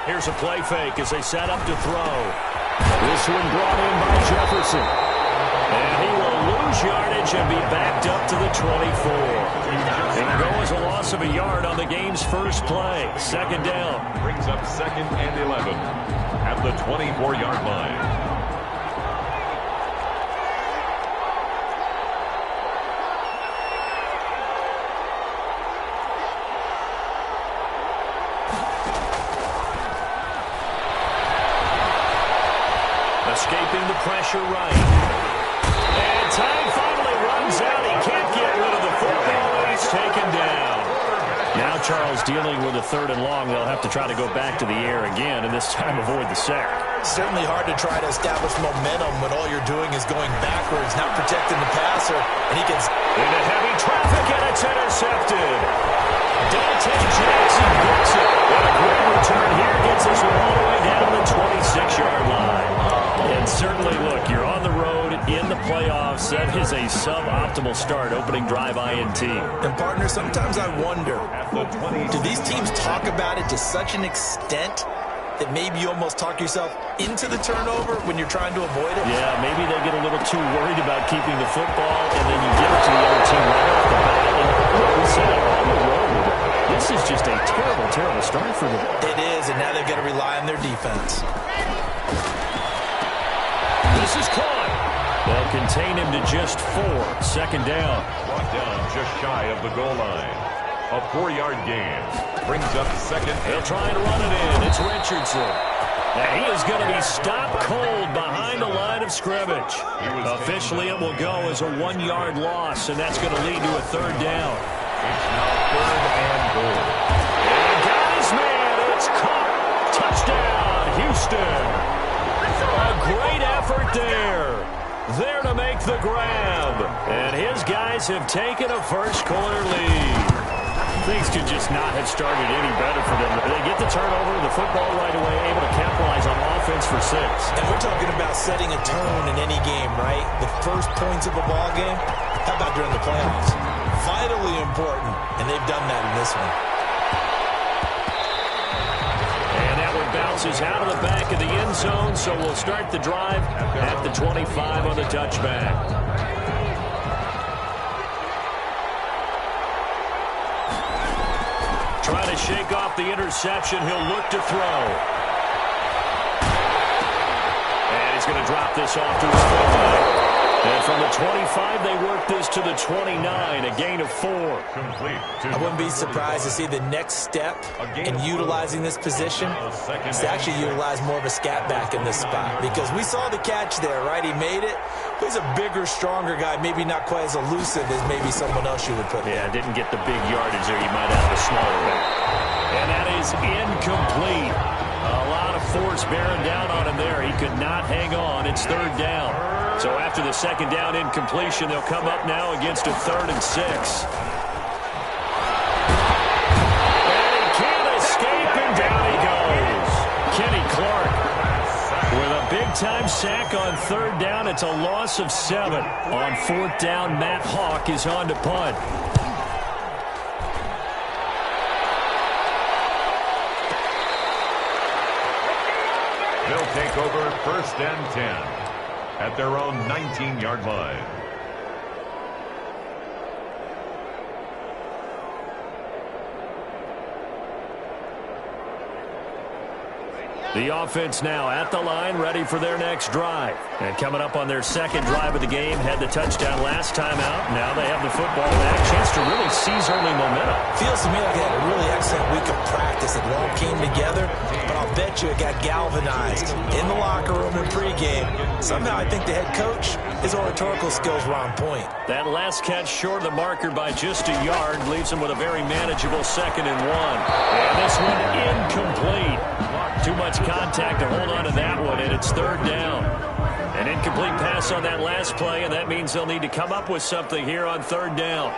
Here's a play fake as they set up to throw. This one brought in by Jefferson. And he will lose yardage and be backed up to the 24. It'll go as a loss of a yard on the game's first play. Second down. Brings up 2nd and 11 at the 24-yard line. Escaping the pressure right. And time finally runs out. He can't get rid of the football, and he's taken down. Now Charles dealing with a 3rd and long. They'll have to try to go back to the air again, and this time avoid the sack. Certainly hard to try to establish momentum when all you're doing is going backwards, not protecting the passer, and he gets into heavy traffic, and it's intercepted. Dante Jackson gets it. And a great return here gets us all the way down to the 26-yard line. And certainly, look, you're on the road in the playoffs. That is a suboptimal start, opening drive INT. And, partner, sometimes I wonder, do these teams talk about it to such an extent that maybe you almost talk yourself into the turnover when you're trying to avoid it? Yeah, maybe they get a little too worried about keeping the football, and then you give it to the other team right off the bat. And like we said, on the road, this is just a terrible, terrible start for them. It is, and now they've got to rely on their defense. This is caught. They'll contain him to just 4. Second down. Brought down just shy of the goal line. A 4-yard gain. Brings up 2nd. They'll try and run it in. It's Richardson. And he is going to be stopped cold behind the line of scrimmage. Officially, it will go as a 1-yard loss, and that's going to lead to a 3rd down. It's now 3rd and goal. And got his man. It's caught. Touchdown, Houston. A great effort there. There to make the grab. And his guys have taken a first-quarter lead. Things could just not have started any better for them. They get the turnover, the football right away, able to capitalize on offense for 6. And we're talking about setting a tone in any game, right? The first points of a ball game. How about during the playoffs? Vitally important, and they've done that in this one. And that one bounces out of the back of the end zone, so we'll start the drive at the 25 on the touchback. Trying to shake off the interception. He'll look to throw. And he's going to drop this off to his fullback. And from the 25, they work this to the 29, a gain of 4. Complete. I wouldn't be surprised to see the next step in utilizing this position is to actually utilize more of a scat back in this spot. Because we saw the catch there, right? He made it. He's a bigger, stronger guy, maybe not quite as elusive as maybe someone else you would put in. Yeah, didn't get the big yardage there. You might have a smaller back. And that is incomplete. A lot of force bearing down on him there. He could not hang on. It's 3rd down. So after the 2nd down incompletion, they'll come up now against a 3rd and 6. And he can't escape, and down he goes. Kenny Clark with a big-time sack on 3rd down. It's a loss of 7. On 4th down, Matt Hawk is on to punt. They'll take over 1st and 10 at their own 19-yard line. The offense now at the line, ready for their next drive. And coming up on their 2nd drive of the game, had the touchdown last time out. Now they have the football back. Chance to really seize early momentum. Feels to me like they had a really excellent week of practice. It all came together, but I'll bet you it got galvanized in the locker room in pregame. Somehow I think the head coach, his oratorical skills were on point. That last catch short of the marker by just a yard leaves him with a very manageable 2nd and 1. And this one incomplete. Too much contact to hold on to that one, and it's 3rd down. An incomplete pass on that last play, and that means they'll need to come up with something here on 3rd down.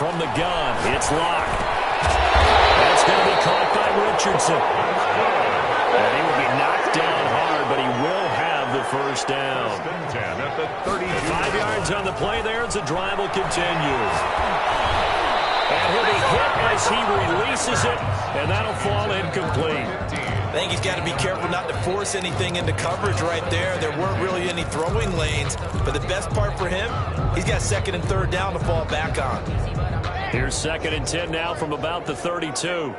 From the gun, it's Locke. That's going to be caught by Richardson. And he will be knocked down hard, but he will have the 1st down. 5 yards on the play there as the drive will continue. And he'll be hit as he releases it, and that'll fall incomplete. I think he's got to be careful not to force anything into coverage right there. There weren't really any throwing lanes, but the best part for him, he's got 2nd and 3rd down to fall back on. Here's 2nd and 10 now from about the 32.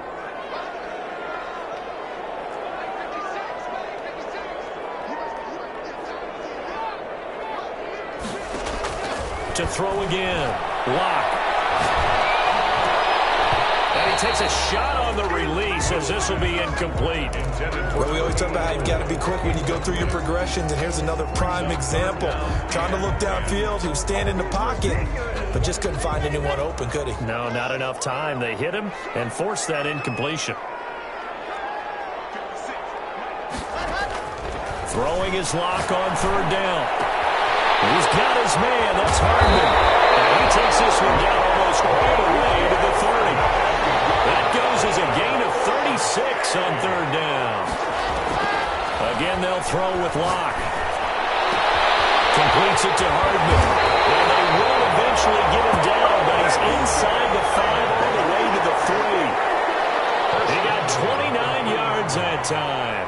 To throw again. Lock. And he takes a shot on the release as this will be incomplete. Well, we always talk about how you've got to be quick when you go through your progressions, and here's another prime example. Trying to look downfield, he was standing in the pocket, but just couldn't find anyone open, could he? No, not enough time. They hit him and forced that incompletion. Throwing his Lock on 3rd down. He's got his man. That's Hardman. And he takes this one down almost all the way to the 30. That goes as a gain of 36 on 3rd down. Again, they'll throw with Lock. Completes it to Hardman. And they will eventually get him down, but he's inside the 5 all the way to the 3. He got 29 yards that time.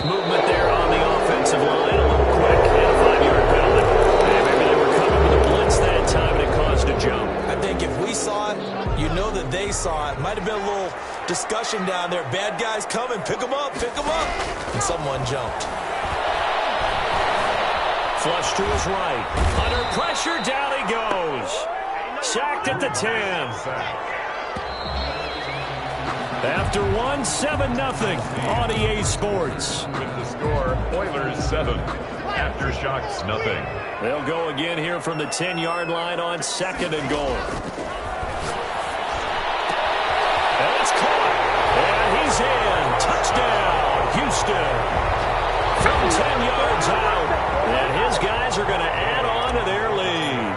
Movement there on the offensive line, a little quick, and a 5-yard penalty. And maybe they were coming with a blitz that time, and it caused a jump. I think if we saw it, you know that they saw it. Might have been a little discussion down there. Bad guys coming, pick them up, and someone jumped. Flush to his right. Under pressure, down he goes. Sacked at the 10. After 1, 7-0 on EA Sports. With the score, Oilers 7. Aftershocks nothing. They'll go again here from the 10-yard line on 2nd and goal. And it's caught. And he's in. Touchdown, Houston. From 10 yards out. And his guys are going to add on to their lead.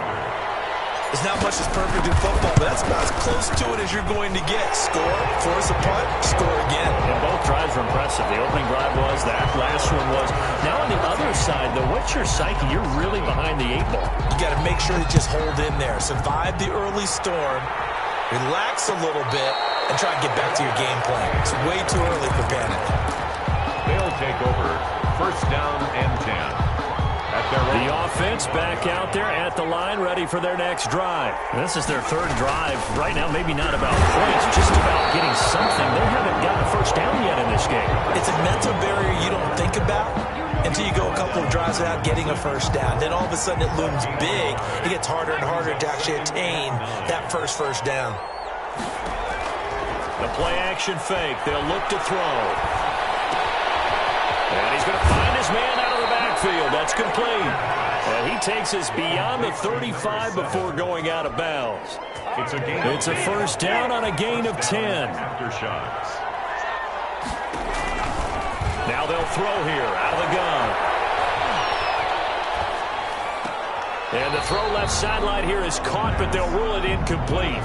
There's not much that's perfect in football, but that's about as close to it as you're going to get. Score, force a punt, score again. And both drives were impressive. The opening drive was, that last one was. Now on the other side, though, what's your psyche? You're really behind the 8 ball. You got to make sure you just hold in there. Survive the early storm, relax a little bit, and try to get back to your game plan. It's way too early for panic. They'll take over 1st down and 10. The offense back out there at the line, ready for their next drive. This is their 3rd drive. Right now, maybe not about points, just about getting something. They haven't gotten a 1st down yet in this game. It's a mental barrier you don't think about until you go a couple of drives without getting a 1st down. Then all of a sudden it looms big. It gets harder and harder to actually attain that first down. The play-action fake. They'll look to throw. And he's going to find his man out of the backfield. That's complete. And he takes us beyond the 35 before going out of bounds. It's a 1st down on a gain of 10. Aftershocks. Now they'll throw here out of the gun. And the throw left sideline here is caught, but they'll rule it incomplete.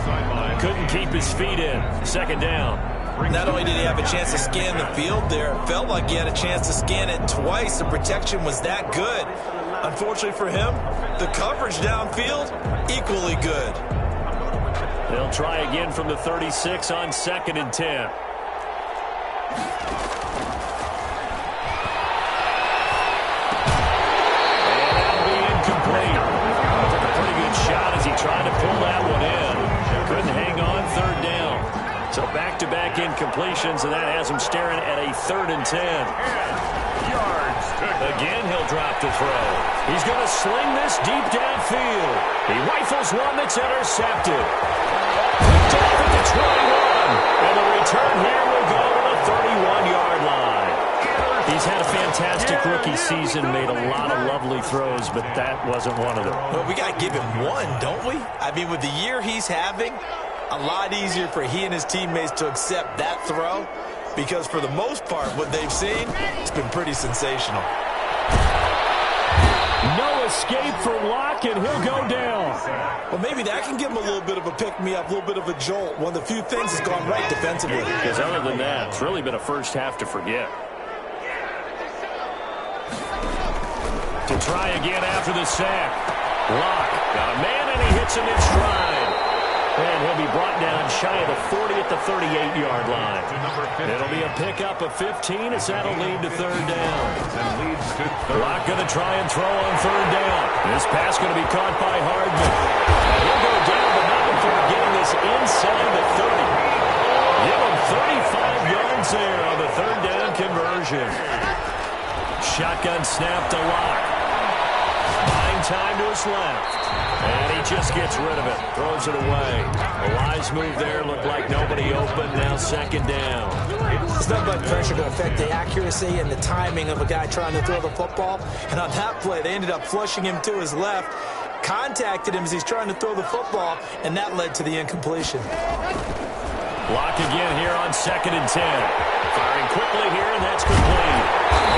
Couldn't keep his feet in. 2nd down. Not only did he have a chance to scan the field there, it felt like he had a chance to scan it twice. The protection was that good. Unfortunately for him, the coverage downfield, equally good. They'll try again from the 36 on 2nd and 10. And that'll be incomplete. Took a pretty good shot as he tried to pull that one in. Couldn't hang on. 3rd down. So back-to-back incompletions, and that has him staring at a 3rd and 10. Again, he'll drop the throw. He's going to sling this deep downfield. He rifles one that's intercepted. Picked off at the 21. And the return here will go to the 31-yard line. He's had a fantastic rookie season, made a lot of lovely throws, but that wasn't one of them. Well, we got to give him one, don't we? I mean, with the year he's having, a lot easier for he and his teammates to accept that throw, because for the most part, what they've seen, it's been pretty sensational. No escape for Lock, and he'll go down. Well, maybe that can give him a little bit of a pick-me-up, a little bit of a jolt. One of the few things that's gone right defensively. Because other than that, it's really been a 1st half to forget. To try again after the sack. Lock got a man, and he hits him in stride. And he'll be brought down shy of the 40 at the 38-yard line. It'll be a pickup of 15 as that'll lead to third down. Lock going to try and throw on third down. This pass going to be caught by Hardman. And he'll go down, but not before getting this inside the 30. Give him 35 yards there on the third down conversion. Shotgun snap to Lock. Buying time to his left. And he just gets rid of it. Throws it away. A wise move there. Looked like nobody open. Now second down. It's not like pressure to affect the accuracy and the timing of a guy trying to throw the football. And on that play, they ended up flushing him to his left. Contacted him as he's trying to throw the football, and that led to the incompletion. Lock again here on 2nd and 10. Firing quickly here, and that's complete.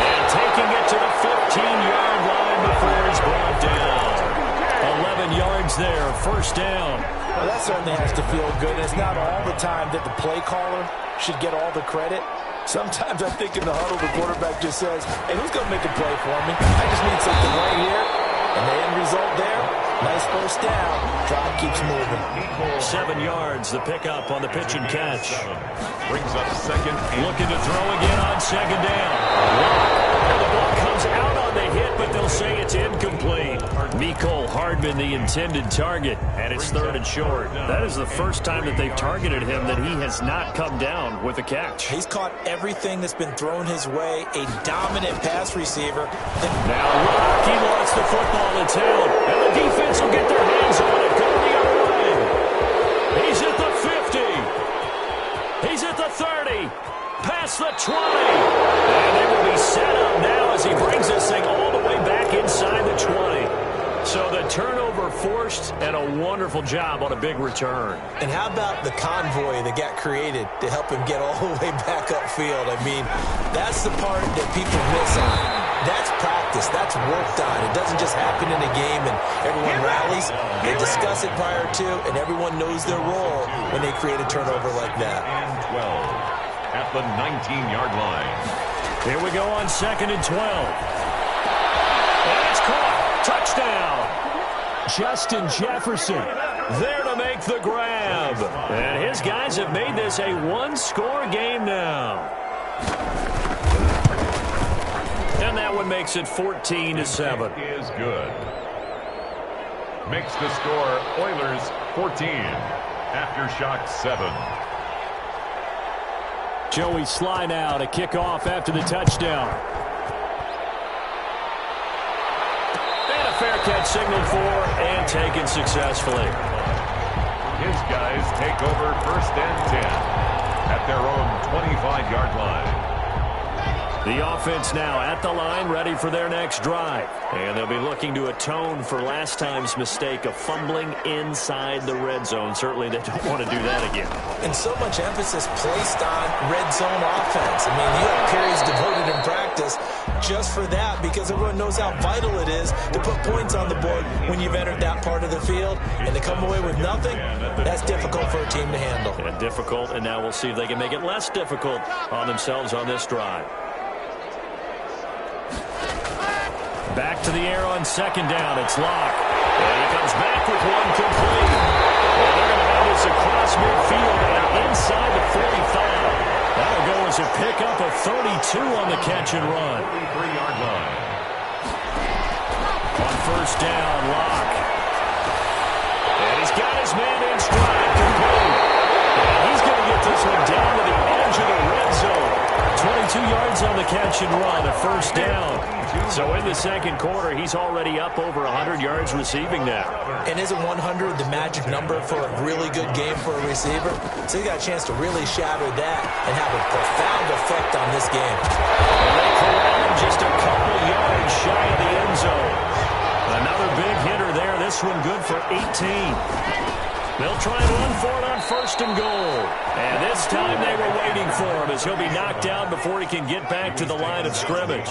And taking it to the 15-yard line before he's brought down. 11 yards there, first down. Well, that certainly has to feel good. It's not all the time that the play caller should get all the credit. Sometimes I think in the huddle, the quarterback just says, hey, who's going to make a play for me? I just need something right here. And the end result there, nice first down. Drive keeps moving. 7 yards, the pickup on the pitch and catch. Brings up second. Looking to throw again on second down. And the ball comes out on the hit, but they'll say it's incomplete. Mecole Hardman, the intended target, and it's third and short. That is the first time that they've targeted him that he has not come down with a catch. He's caught everything that's been thrown his way. A dominant pass receiver. Now Lock, he wants the football in town, and the defense will get their hands on it. Go the other way. He's at the 50. He's at the 30. Past the 20. And they will be set up now as he brings this thing all the way back inside the 20. So the turnover forced, and a wonderful job on a big return. And how about the convoy that got created to help him get all the way back upfield? I mean, that's the part that people miss on. That's practice. That's worked on. It doesn't just happen in a game and everyone rallies. They discuss it prior to, and everyone knows their role when they create a turnover like that. And 12 at the 19-yard line. Here we go on 2nd and 12. And it's caught. Touchdown. Justin Jefferson there to make the grab. And his guys have made this a one-score game now. And that one makes it 14-7. Is good. Makes the score Oilers 14. Aftershock 7. Joey Sly now to kick off after the touchdown. And a fair catch signaled for and taken successfully. His guys take over 1st and 10 at their own 25-yard line. The offense now at the line, ready for their next drive. And they'll be looking to atone for last time's mistake of fumbling inside the red zone. Certainly they don't want to do that again. And so much emphasis placed on red zone offense. I mean, you have periods devoted in practice just for that because everyone knows how vital it is to put points on the board when you've entered that part of the field. And to come away with nothing, that's difficult for a team to handle. And difficult, and now we'll see if they can make it less difficult on themselves on this drive. Back to the air on 2nd down. It's Lock. And he comes back with one complete. And they're going to have this across midfield and inside the 45. That'll go as a pickup of 32 on the catch and run. 33-yard line. On 1st down, Lock. And he's got his man in stride, complete. And he's going to get this one down to the edge of the red zone. 22 yards on the catch and run, a 1st down. So in the second quarter, he's already up over 100 yards receiving now. And isn't 100 the magic number for a really good game for a receiver? So he got a chance to really shatter that and have a profound effect on this game. And they corral him just a couple yards shy of the end zone. Another big hitter there. This one good for 18. They'll try and run for it on 1st and goal. And this time they were waiting for him as he'll be knocked down before he can get back to the line of scrimmage.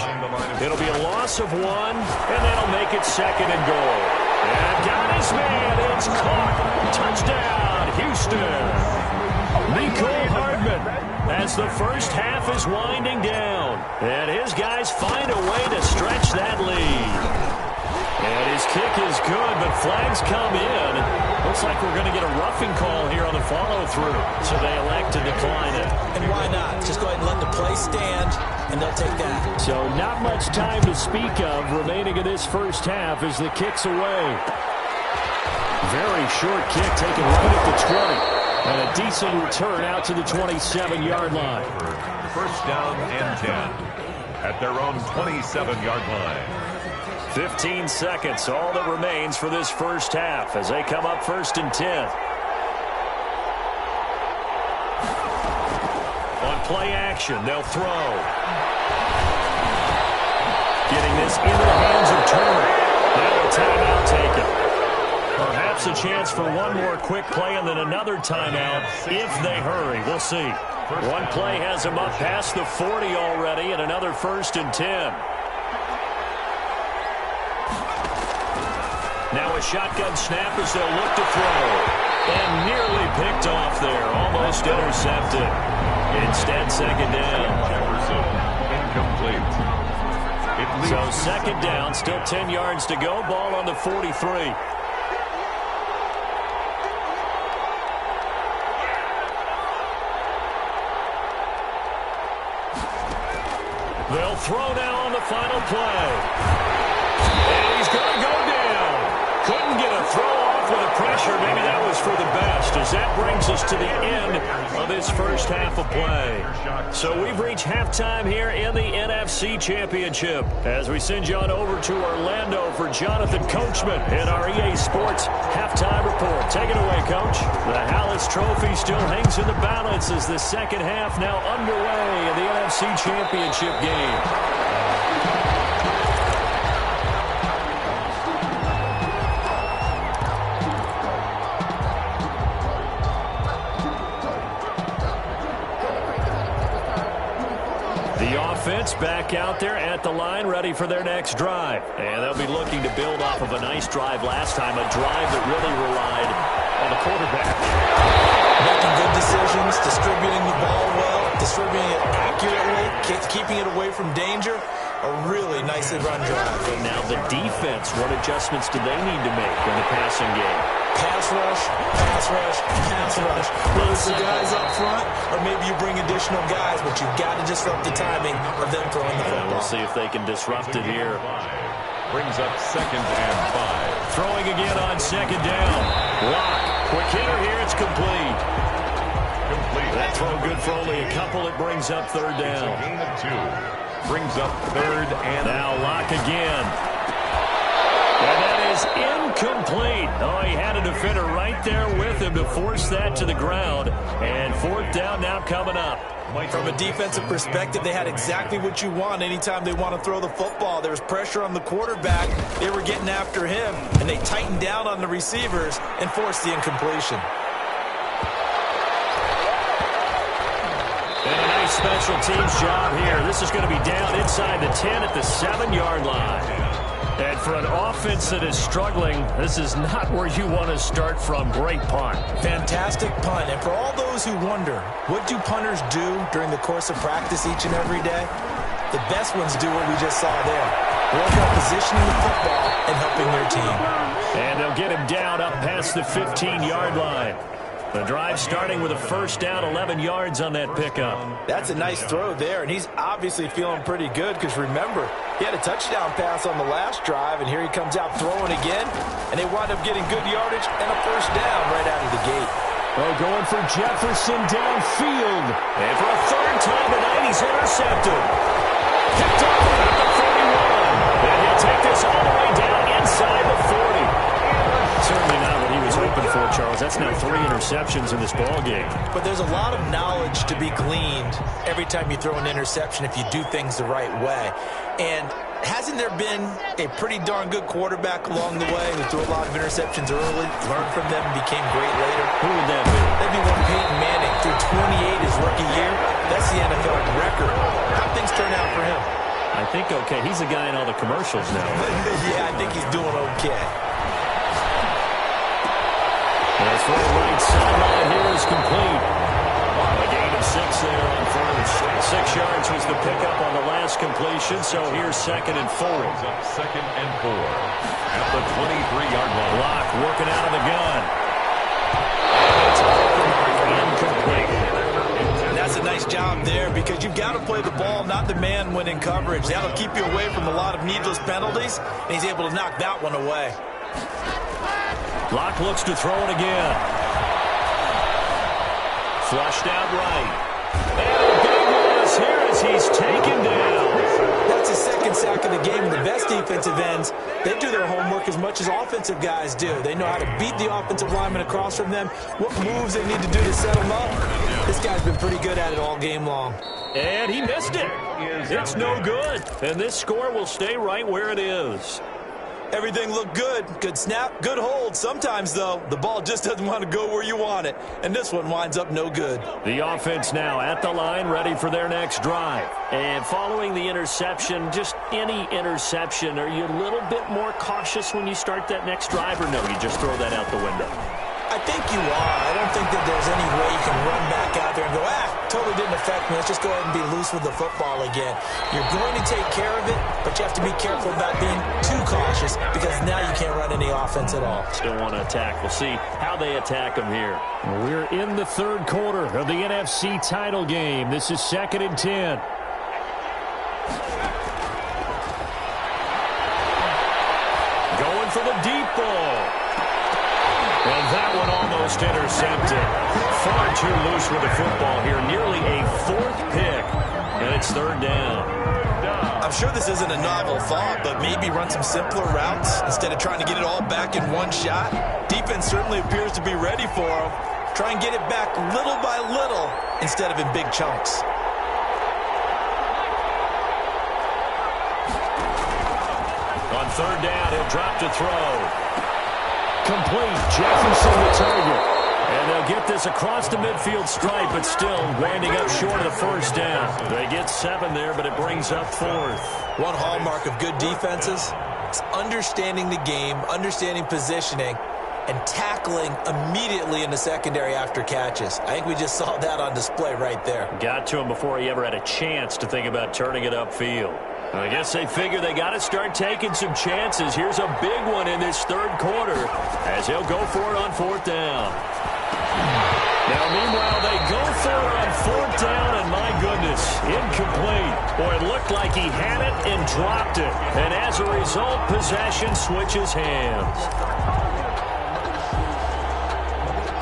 It'll be a loss of 1, and that'll make it 2nd and goal. And got his man. It's caught. Touchdown, Houston. Mecole Hardman as the first half is winding down. And his guys find a way to stretch that lead. And his kick is good, but flags come in. Looks like we're going to get a roughing call here on the follow-through. So they elect to decline it. And why not? Just go ahead and let the play stand, and they'll take that. So not much time to speak of remaining in this first half as the kick's away. Very short kick taken right at the 20. And a decent return out to the 27-yard line. First down and 10 at their own 27-yard line. 15 seconds, all that remains for this first half as they come up first and 10. On play action, they'll throw. Getting this into the hands of Turner. Now a timeout taken. Perhaps a chance for one more quick play and then another timeout if they hurry. We'll see. One play has them up past the 40 already and another first and 10. Now a shotgun snap as they'll look to throw. And nearly picked off there. Almost intercepted. Instead, second down. Jefferson, incomplete. So second down, still 10 yards to go. Ball on the 43. They'll throw now on the final play. And he's going to go down. Couldn't get a throw off with the pressure. Maybe that was for the best, as that brings us to the end of this first half of play. So we've reached halftime here in the NFC Championship as we send you on over to Orlando for Jonathan Coachman in our EA Sports Halftime Report. Take it away, Coach. The Hallis Trophy still hangs in the balance as the second half now underway in the NFC Championship game. Offense back out there at the line, ready for their next drive. And they'll be looking to build off of a nice drive last time, a drive that really relied on the quarterback. Making good decisions, distributing the ball well, distributing it accurately, keeping it away from danger. A really nicely run drive. And now the defense, what adjustments do they need to make in the passing game? Pass rush, pass rush, pass rush. Whether it's the guys up front or maybe you bring additional guys, but you've got to disrupt the timing of them throwing the football. We'll see if they can disrupt it here. Brings up second and 5. Throwing again on second down. Lock. Quick hitter here. It's complete. That throw good for only a couple. It brings up third down. It's a gain of 2. Brings up third and now Lock again. And that is incomplete. Oh, he had a defender right there with him to force that to the ground. And fourth down now coming up. From a defensive perspective, they had exactly what you want anytime they want to throw the football. There was pressure on the quarterback. They were getting after him, and they tightened down on the receivers and forced the incompletion. And a nice special teams job here. This is going to be down inside the 10 at the 7-yard line. And for an offense that is struggling, this is not where you want to start from. Great punt. Fantastic punt. And for all those who wonder, what do punters do during the course of practice each and every day? The best ones do what we just saw there. Work on positioning the football and helping their team. And they'll get him down up past the 15-yard line. The drive starting with a first down, 11 yards on that pickup. That's a nice throw there, and he's obviously feeling pretty good because, remember, he had a touchdown pass on the last drive, and here he comes out throwing again, and they wind up getting good yardage and a first down right out of the gate. Oh, going for Jefferson downfield. And for a third time tonight, he's intercepted. Picked off at the 41. And he'll take this all the way down inside the 40. Certainly not what he was hoping for, Charles. That's now 3 interceptions in this ball game. But there's a lot of knowledge to be gleaned every time you throw an interception if you do things the right way. And hasn't there been a pretty darn good quarterback along the way who threw a lot of interceptions early, learned from them, and became great later? Who would that be? That'd be one Peyton Manning. Threw 28 his rookie year. That's the NFL record. How'd things turn out for him? I think okay. He's the guy in all the commercials now. Yeah, I think he's doing okay. As for the right sideline here is complete. A gain of of 6 there on first. 6 yards was the pickup on the last completion, so here's 2nd and 4. Up 2nd and 4 at the 23-yard line. Lock working out of the gun. And it's incomplete. That's a nice job there because you've got to play the ball, not the man when in coverage. That'll keep you away from a lot of needless penalties, and he's able to knock that one away. Lock looks to throw it again. Flushed out right. And a big loss here as he's taken down. That's his 2nd sack of the game. And the best defensive ends, they do their homework as much as offensive guys do. They know how to beat the offensive lineman across from them, what moves they need to do to set them up. This guy's been pretty good at it all game long. And he missed it. It's no good. And this score will stay right where it is. Everything looked good. Good snap, good hold. Sometimes, though, the ball just doesn't want to go where you want it. And this one winds up no good. The offense now at the line, ready for their next drive. And following the interception, just any interception, are you a little bit more cautious when you start that next drive, or no, you just throw that out the window? I think you are. I don't think that there's any way you can run back out there and go, totally didn't affect me. Let's just go ahead and be loose with the football again. You're going to take care of it, but you have to be careful about being too cautious because now you can't run any offense at all. Still want to attack. We'll see how they attack them here. We're in the 3rd quarter of the NFC title game. This is 2nd and 10. Going for the deep ball. And that one almost intercepted. Far too loose with the football here. Nearly a 4th pick. And it's 3rd down. I'm sure this isn't a novel thought, but maybe run some simpler routes instead of trying to get it all back in one shot. Defense certainly appears to be ready for him. Try and get it back little by little instead of in big chunks. On 3rd down, he'll drop to throw. Complete. Jefferson the target. And they'll get this across the midfield stripe, but still winding up short of the 1st down. They get 7 there, but it brings up 4th. One hallmark of good defenses is understanding the game, understanding positioning, and tackling immediately in the secondary after catches. I think we just saw that on display right there. Got to him before he ever had a chance to think about turning it upfield. I guess they figure they got to start taking some chances. Here's a big one in this 3rd quarter as he'll go for it on 4th down. Now, meanwhile, they go for it on 4th down, and my goodness, incomplete. Boy, it looked like he had it and dropped it. And as a result, possession switches hands.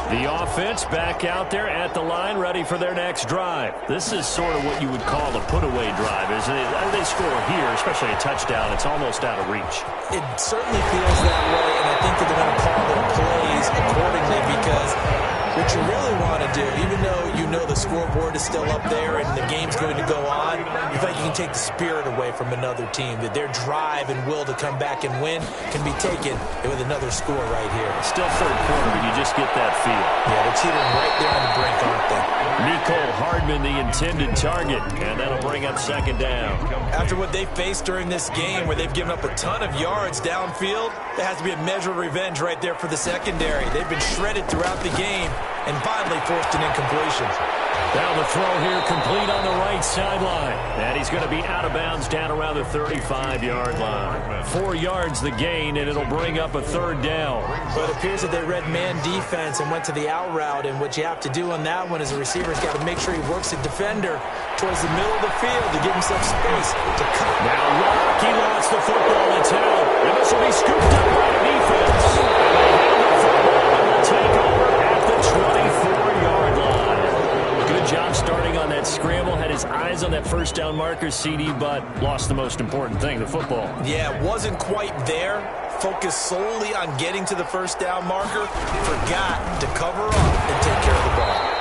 The offense back out there at the line, ready for their next drive. This is sort of what you would call a put-away drive, isn't it? They score here, especially a touchdown. It's almost out of reach. It certainly feels that way, and I think that they're going to call their plays accordingly because what you really want to do, even though you know the scoreboard is still up there and the game's going to go on, you think you can take the spirit away from another team, that their drive and will to come back and win can be taken with another score right here. Still 3rd quarter, but you just get that feel. Yeah, they're teetering right there on the brink, aren't they? Nicole Hardman, the intended target, and that'll bring up 2nd down. After what they faced during this game where they've given up a ton of yards downfield, there has to be a measure of revenge right there for the secondary. They've been shredded throughout the game and finally forced an incompletion. Now the throw here complete on the right sideline. And he's going to be out of bounds down around the 35-yard line. 4 yards the gain, and it'll bring up a 3rd down. But it appears that they read man defense and went to the out route, and what you have to do on that one is the receiver's got to make sure he works the defender towards the middle of the field to give himself space to cut. Now Lock, he lost the football. It's held, and this will be scooped up by the defense. And they hand the football and will take over at the 24-yard line. Good job starting on that scramble. Had his eyes on that 1st down marker, CD, but lost the most important thing, the football. Yeah, wasn't quite there. Focused solely on getting to the 1st down marker. Forgot to cover up and take care of the ball.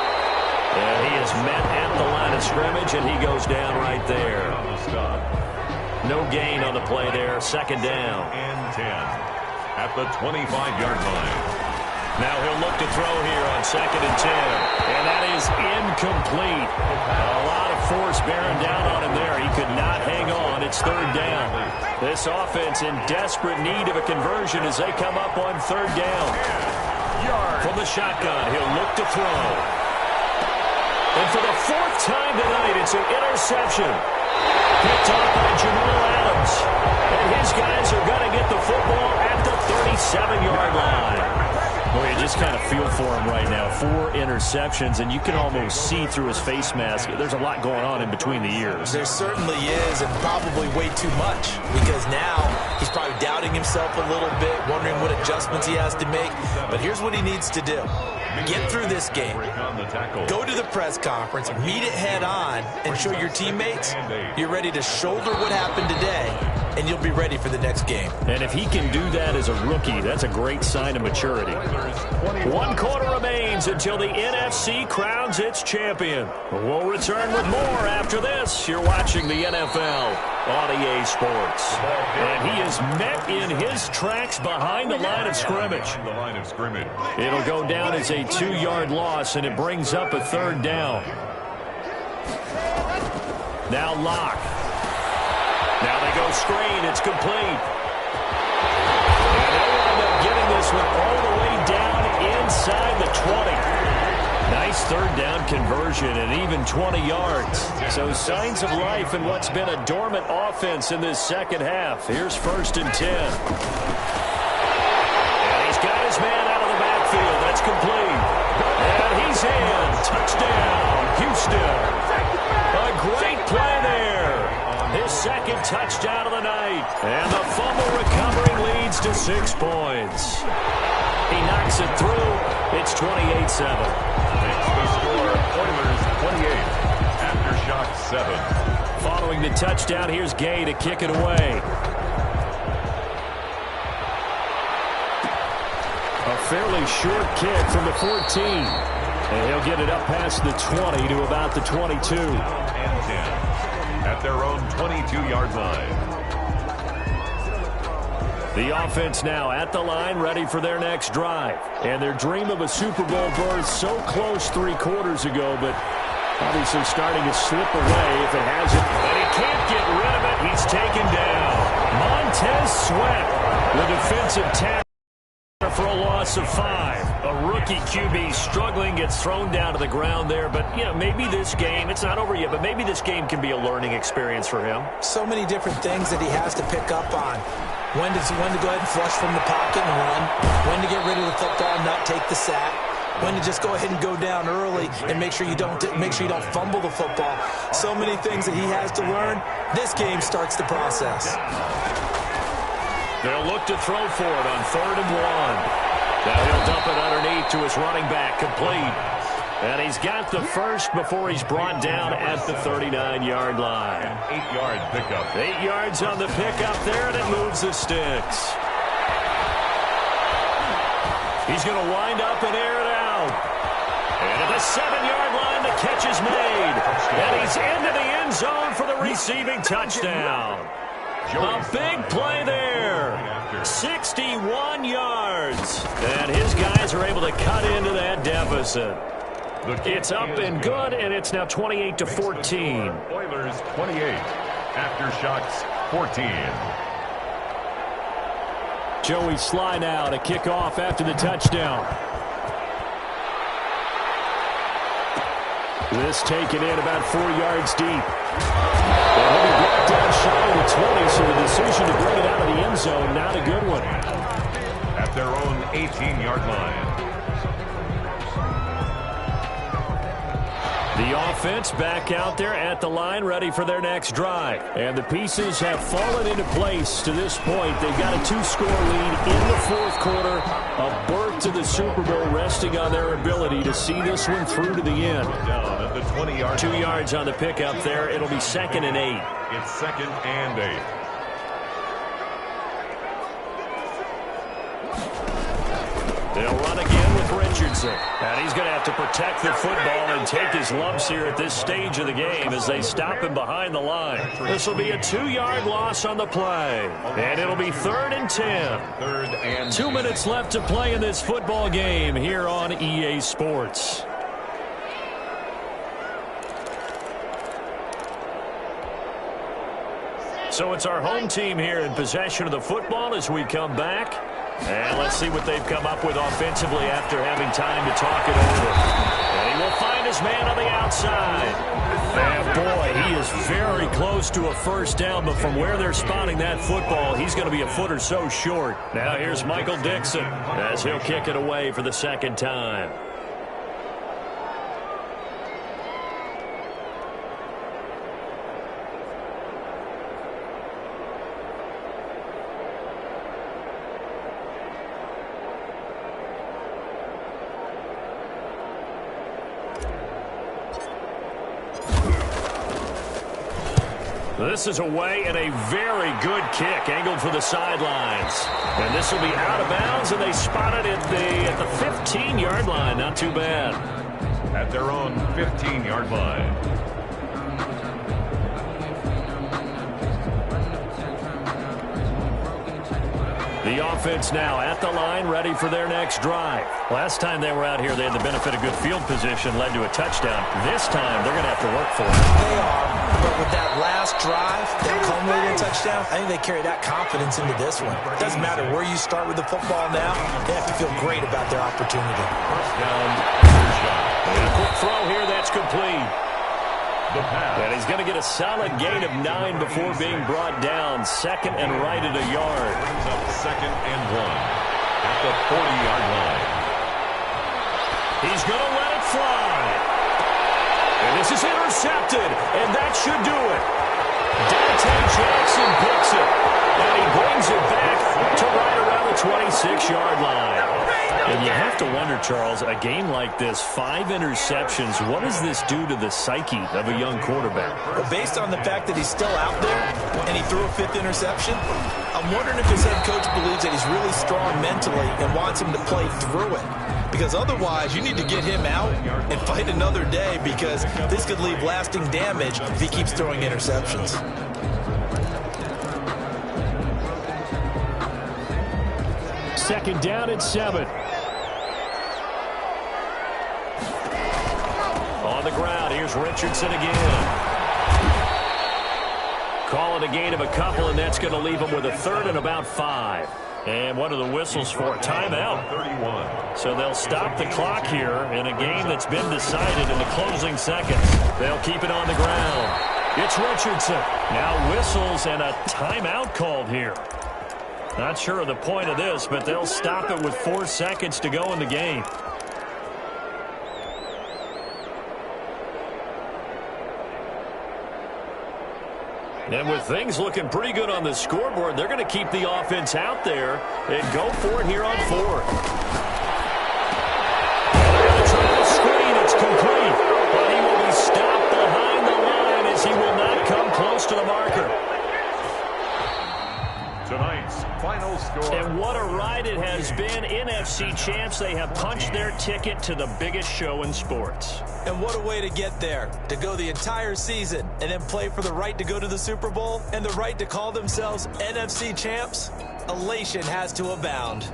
And he is met at the line of scrimmage, and he goes down right there. No gain on the play there. 2nd down. And 10 at the 25-yard line. Now he'll look to throw here on 2nd and 10. And that is incomplete. A lot of force bearing down on him there. He could not hang on. It's 3rd down. This offense in desperate need of a conversion as they come up on 3rd down. From the shotgun, he'll look to throw. And for the fourth time tonight, it's an interception. Picked off by Jamal Adams. And his guys are going to get the football at the 37-yard line. Well, you just kind of feel for him right now. 4 interceptions, and you can almost see through his face mask. There's a lot going on in between the ears. There certainly is, and probably way too much, because now he's probably doubting himself a little bit, wondering what adjustments he has to make. But here's what he needs to do. Get through this game. Go to the press conference, meet it head on, and show your teammates you're ready to shoulder what happened today, and you'll be ready for the next game. And if he can do that as a rookie, that's a great sign of maturity. 1 quarter remains until the NFC crowns its champion. We'll return with more after this. You're watching the NFL on EA Sports. And he is met in his tracks behind the line of scrimmage. It'll go down as a 2-yard loss, and it brings up a 3rd down. Now Locke. Now they go screen. It's complete. And they'll wind up getting this one all the way down inside the 20. Nice 3rd down conversion and even 20 yards. So signs of life in what's been a dormant offense in this second half. Here's 1st and 10. And he's got his man out of the backfield. That's complete. And he's in. Touchdown, Houston. A great play there. His 2nd touchdown of the night. And the fumble recovering leads to 6 points. He knocks it through. It's 28-7. The score, Oilers 28. Aftershock 7. Following the touchdown, here's Gay to kick it away. A fairly short kick from the 14. And he'll get it up past the 20 to about the 22. And 10. At their own 22-yard line. The offense now at the line, ready for their next drive. And their dream of a Super Bowl berth so close 3 quarters ago, but obviously starting to slip away if it hasn't. And he can't get rid of it. He's taken down. Montez Sweat, the defensive tackle, for a loss of 5. A rookie QB struggling, gets thrown down to the ground there. But, you know, maybe this game, it's not over yet, but maybe this game can be a learning experience for him. So many different things that he has to pick up on. When to go ahead and flush from the pocket and run. When to get rid of the football and not take the sack. When to just go ahead and go down early and make sure you don't fumble the football. So many things that he has to learn. This game starts the process. They'll look to throw for it on 3rd and 1. Now he'll dump it underneath to his running back, complete. And he's got the first before he's brought down at the 39-yard line. 8-yard pickup. 8 yards on the pickup there, and it moves the sticks. He's going to wind up and air it out. And at the 7-yard line, the catch is made. And he's into the end zone for the receiving touchdown. A big play there. 61 yards. And his guys are able to cut into that deficit. It's up and good, and it's now 28-14. Oilers 28. Aftershocks 14. Joey Sly now to kick off after the touchdown. This taken in about 4 yards deep. And he'll be brought down shy of the 20, so the decision to bring it out of the end zone, not a good one. At their own 18-yard line. The offense back out there at the line, ready for their next drive. And the pieces have fallen into place to this point. They've got a 2-score lead in the 4th quarter. A berth to the Super Bowl resting on their ability to see this one through to the end. Down at the 20-yard 2 yards on the pickup there. It'll be 2nd and 8. It's 2nd and 8. They'll run again with Richardson. And he's going to have to protect the football and take his lumps here at this stage of the game as they stop him behind the line. This will be a 2-yard loss on the play. And it'll be 3rd and 10. 3rd and 2 minutes left to play in this football game here on EA Sports. So it's our home team here in possession of the football as we come back. And let's see what they've come up with offensively after having time to talk it over. And he will find his man on the outside. And boy, he is very close to a first down, but from where they're spotting that football, he's going to be a foot or so short. Now here's Michael Dixon as he'll kick it away for the second time. This is away and a very good kick angled for the sidelines. And this will be out of bounds, and they spot it at the 15-yard line. Not too bad. At their own 15-yard line. The offense now at the line, ready for their next drive. Last time they were out here, they had the benefit of good field position, led to a touchdown. This time, they're going to have to work for it. They are, but with that last drive, that culminated touchdown, I think they carry that confidence into this one. It doesn't matter where you start with the football now, they have to feel great about their opportunity. First down, and a quick throw here, that's complete. And he's going to get a solid gain of 9 before being brought down. Second and right at a yard. Brings up second and 1 at the 40-yard line. He's going to let it fly. And this is intercepted, and that should do it. Dante Jackson picks it, and he brings it back to right around the 26-yard line. And you have to wonder, Charles, a game like this, 5 interceptions, what does this do to the psyche of a young quarterback? Well, based on the fact that he's still out there and he threw a 5th interception, I'm wondering if his head coach believes that he's really strong mentally and wants him to play through it. Because otherwise, you need to get him out and fight another day, because this could leave lasting damage if he keeps throwing interceptions. Second down at 7. On the ground, here's Richardson again. Call it a gain of a couple, and that's going to leave him with a third and about 5. And what are the whistles for? Timeout. 31. So they'll stop the clock here in a game that's been decided in the closing seconds. They'll keep it on the ground. It's Richardson. Now whistles and a timeout called here. Not sure of the point of this, but they'll stop it with 4 seconds to go in the game. And with things looking pretty good on the scoreboard, they're going to keep the offense out there and go for it here on 4th. And the triple screen, it's complete. But he will be stopped behind the line as he will not come close to the marker. Tonight's final score. And what a ride it has been. NFC champs, they have punched their ticket to the biggest show in sports. And what a way to get there, to go the entire season and then play for the right to go to the Super Bowl and the right to call themselves NFC champs. Elation has to abound.